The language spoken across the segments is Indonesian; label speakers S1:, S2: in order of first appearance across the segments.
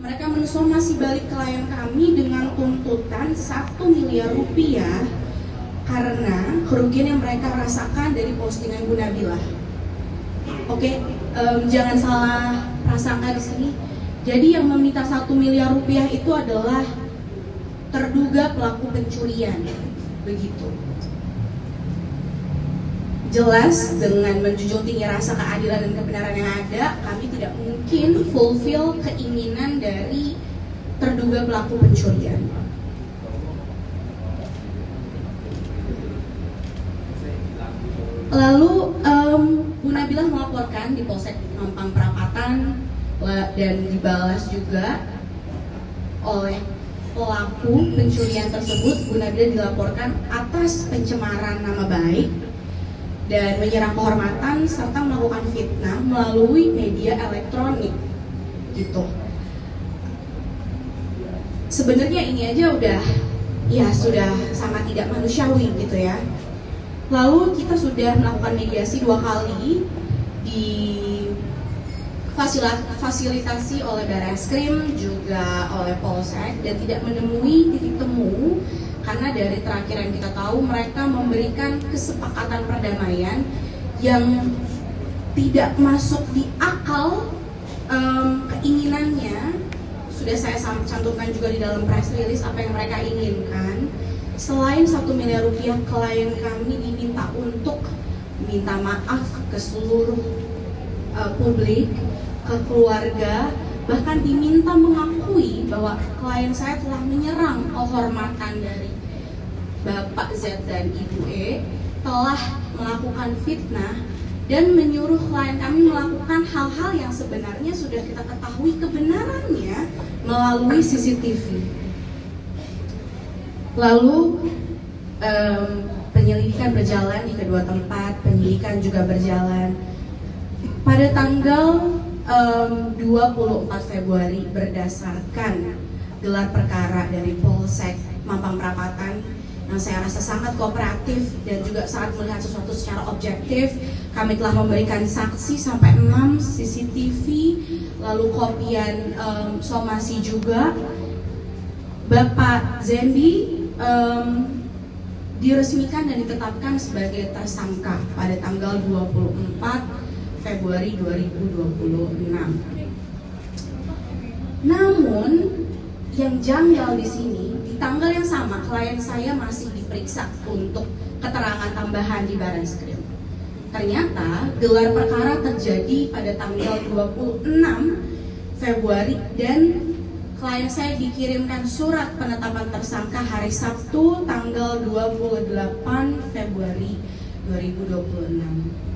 S1: Mereka mensomasi balik klien kami dengan tuntutan 1 miliar rupiah karena kerugian yang mereka rasakan dari postingan Bu Nabila. Oke, jangan salah prasangka di sini. Jadi yang meminta 1 miliar rupiah itu adalah terduga pelaku pencurian, begitu. Jelas dengan menjunjung tinggi rasa keadilan dan kebenaran yang ada, kami tidak mungkin fulfill keinginan dari terduga pelaku pencurian. Lalu Bu Nabila melaporkan di Polsek Mampang Perapatan dan dibalas juga oleh pelaku pencurian tersebut. Bu Nabila dilaporkan atas pencemaran nama baik dan menyerang kehormatan serta melakukan fitnah melalui media elektronik, gitu. Sebenarnya ini aja sudah sangat tidak manusiawi, gitu ya. Lalu kita sudah melakukan mediasi 2 kali, fasilitasi oleh Barreskrim juga oleh Polsek, dan tidak menemui titik temu. Karena dari terakhir yang kita tahu, mereka memberikan kesepakatan perdamaian yang tidak masuk di akal keinginannya. Sudah saya cantumkan juga di dalam press release apa yang mereka inginkan. Selain 1 miliar rupiah, klien kami diminta untuk minta maaf ke seluruh publik, ke keluarga, bahkan diminta mengakui bahwa klien saya telah menyerang kehormatan dari Bapak Z dan Ibu E, telah melakukan fitnah dan menyuruh klien kami melakukan hal-hal yang sebenarnya sudah kita ketahui kebenarannya melalui CCTV. Lalu penyelidikan berjalan di kedua tempat, penyidikan juga berjalan. Pada tanggal 24 Februari berdasarkan gelar perkara dari Polsek Mampang Perapatan yang saya rasa sangat kooperatif dan juga sangat melihat sesuatu secara objektif, kami telah memberikan saksi sampai 6 CCTV, lalu kopian somasi juga. Bapak Zendi diresmikan dan ditetapkan sebagai tersangka pada tanggal 24 Februari 2026. Namun yang janggal di sini, di tanggal yang sama klien saya masih diperiksa untuk keterangan tambahan di Barreskrim. Ternyata gelar perkara terjadi pada tanggal 26 Februari dan klien saya dikirimkan surat penetapan tersangka hari Sabtu tanggal 28 Februari 2026.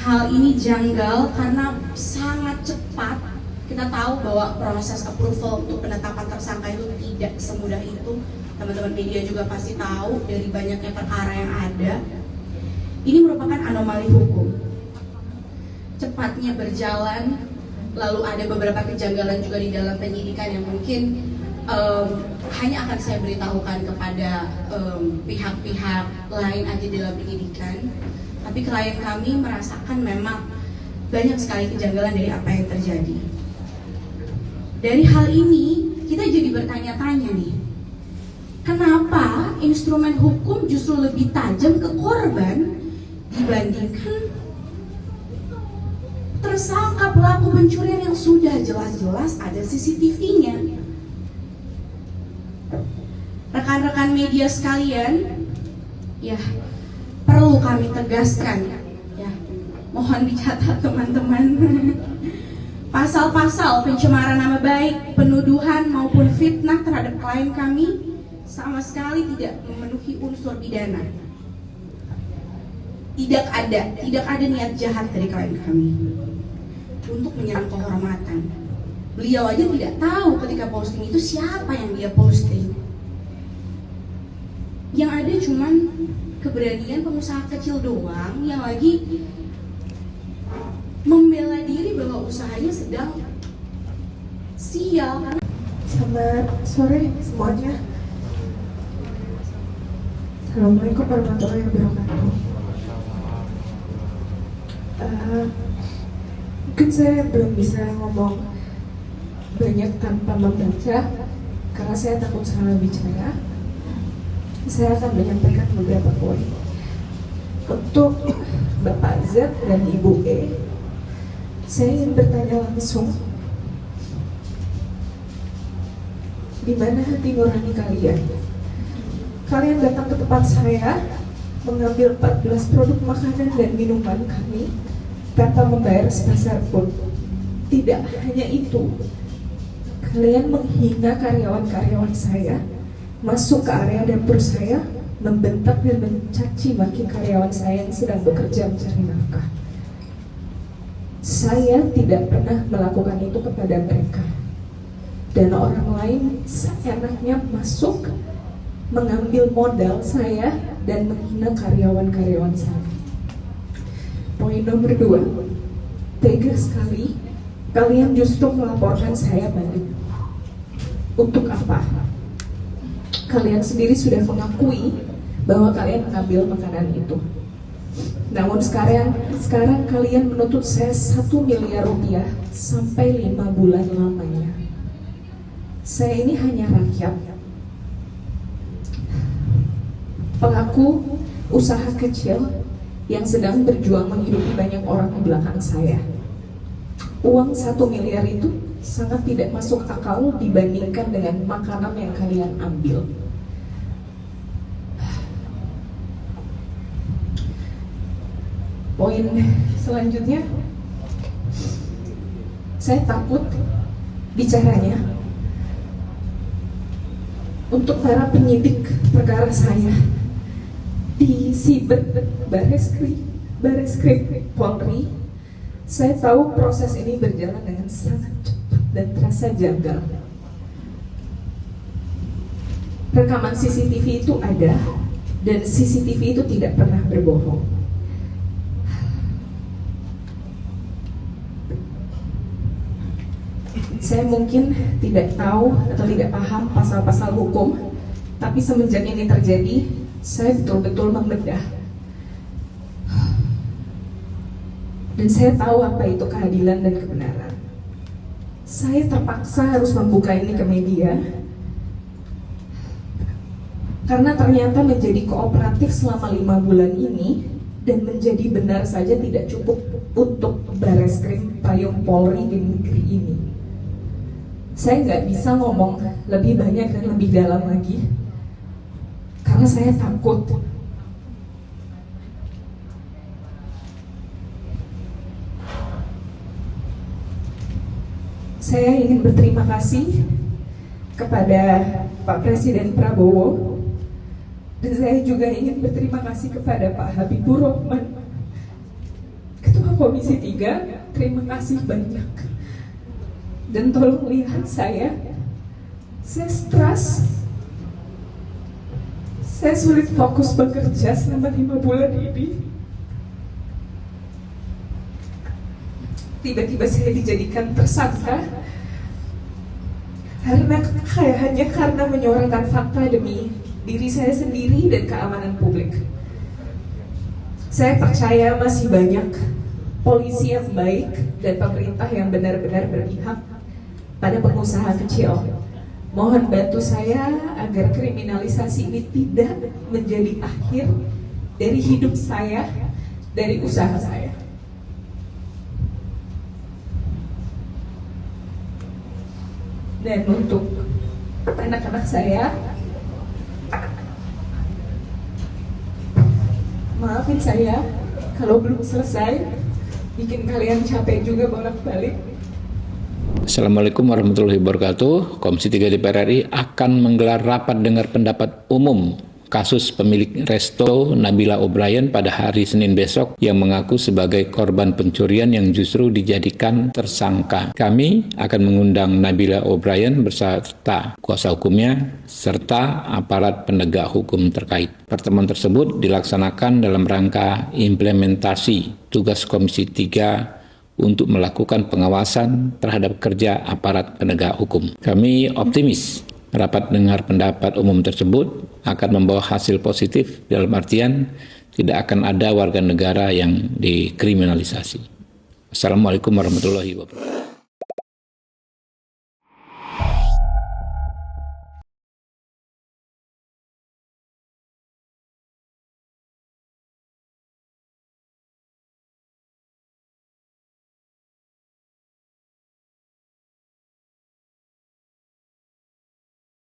S1: Hal ini janggal karena sangat cepat. Kita tahu bahwa proses approval untuk penetapan tersangka itu tidak semudah itu. Teman-teman media juga pasti tahu dari banyaknya perkara yang ada. Ini merupakan anomali hukum. Cepatnya berjalan, lalu ada beberapa kejanggalan juga di dalam penyidikan yang mungkin hanya akan saya beritahukan kepada pihak-pihak lain aja dalam penyidikan. Tapi klien kami merasakan memang banyak sekali kejanggalan dari apa yang terjadi. Dari hal ini kita jadi bertanya-tanya nih, kenapa instrumen hukum justru lebih tajam ke korban dibandingkan tersangka pelaku pencurian yang sudah jelas-jelas ada CCTV-nya. Rekan-rekan media sekalian, ya perlu kami tegaskan, ya mohon dicatat teman-teman. Pasal-pasal pencemaran nama baik, penuduhan maupun fitnah terhadap klien kami sama sekali tidak memenuhi unsur pidana. Tidak ada niat jahat dari klien kami untuk menyerang kehormatan. Beliau aja tidak tahu ketika posting itu siapa yang dia posting. Yang ada cuman keberanian pengusaha kecil doang yang lagi membela diri bahwa usahanya sedang sial.
S2: Selamat sore semuanya. Assalamualaikum warahmatullahi wabarakatuh. Mungkin saya belum bisa ngomong banyak tanpa membaca karena saya takut salah bicara. Saya akan menyampaikan beberapa poin. Untuk Bapak Z dan Ibu E, saya ingin bertanya langsung, di mana hati nurani kalian? Kalian datang ke tempat saya, mengambil 14 produk makanan dan minuman kami tanpa membayar sepeser pun. Tidak hanya itu, kalian menghina karyawan-karyawan saya, masuk ke area dapur saya, membentak dan mencaci maki karyawan saya yang sedang bekerja mencari nafkah. Saya tidak pernah melakukan itu kepada mereka. Dan orang lain seenaknya masuk, mengambil modal saya dan menghina karyawan-karyawan saya. Poin nomor 2, tega sekali kalian justru melaporkan saya balik. Untuk apa? Kalian sendiri sudah mengakui bahwa kalian mengambil makanan itu. Namun sekarang kalian menuntut saya 1 miliar rupiah sampai 5 bulan lamanya. Saya ini hanya rakyat, pelaku usaha kecil yang sedang berjuang menghidupi banyak orang di belakang saya. Uang 1 miliar itu sangat tidak masuk akal dibandingkan dengan makanan yang kalian ambil. Poin selanjutnya, saya takut bicaranya untuk para penyidik perkara saya di Siber Bareskrim Polri. Saya tahu proses ini berjalan dengan sangat cepat dan terasa janggal. Rekaman CCTV itu ada, dan CCTV itu tidak pernah berbohong. Saya mungkin tidak tahu atau tidak paham pasal-pasal hukum, tapi semenjak ini terjadi, saya betul-betul membedah. Dan saya tahu apa itu keadilan dan kebenaran. Saya terpaksa harus membuka ini ke media, karena ternyata menjadi kooperatif selama 5 bulan ini dan menjadi benar saja tidak cukup untuk Bareskrim Payung Polri di negeri ini. Saya nggak bisa ngomong lebih banyak dan lebih dalam lagi karena saya takut. Saya ingin berterima kasih kepada Pak Presiden Prabowo, dan saya juga ingin berterima kasih kepada Pak Habibur Rahman, Ketua Komisi 3. Terima kasih banyak. Dan tolong lihat saya stres, saya sulit fokus bekerja selama 5 bulan ini. Tiba-tiba saya dijadikan tersangka hanya karena menyuarakan fakta demi diri saya sendiri dan keamanan publik. Saya percaya masih banyak polisi yang baik dan pemerintah yang benar-benar berpihak pada pengusaha kecil. Mohon bantu saya agar kriminalisasi ini tidak menjadi akhir dari hidup saya, dari usaha saya. Dan untuk anak-anak saya, maafin saya kalau belum selesai, bikin kalian capek juga bolak-balik.
S3: Assalamualaikum warahmatullahi wabarakatuh. Komisi 3 DPR RI akan menggelar rapat dengar pendapat umum kasus pemilik resto Nabila O'Brien pada hari Senin besok yang mengaku sebagai korban pencurian yang justru dijadikan tersangka. Kami akan mengundang Nabila O'Brien beserta kuasa hukumnya serta aparat penegak hukum terkait. Pertemuan tersebut dilaksanakan dalam rangka implementasi tugas Komisi 3 untuk melakukan pengawasan terhadap kerja aparat penegak hukum. Kami optimis rapat dengar pendapat umum tersebut akan membawa hasil positif dalam artian tidak akan ada warga negara yang dikriminalisasi. Assalamualaikum warahmatullahi wabarakatuh.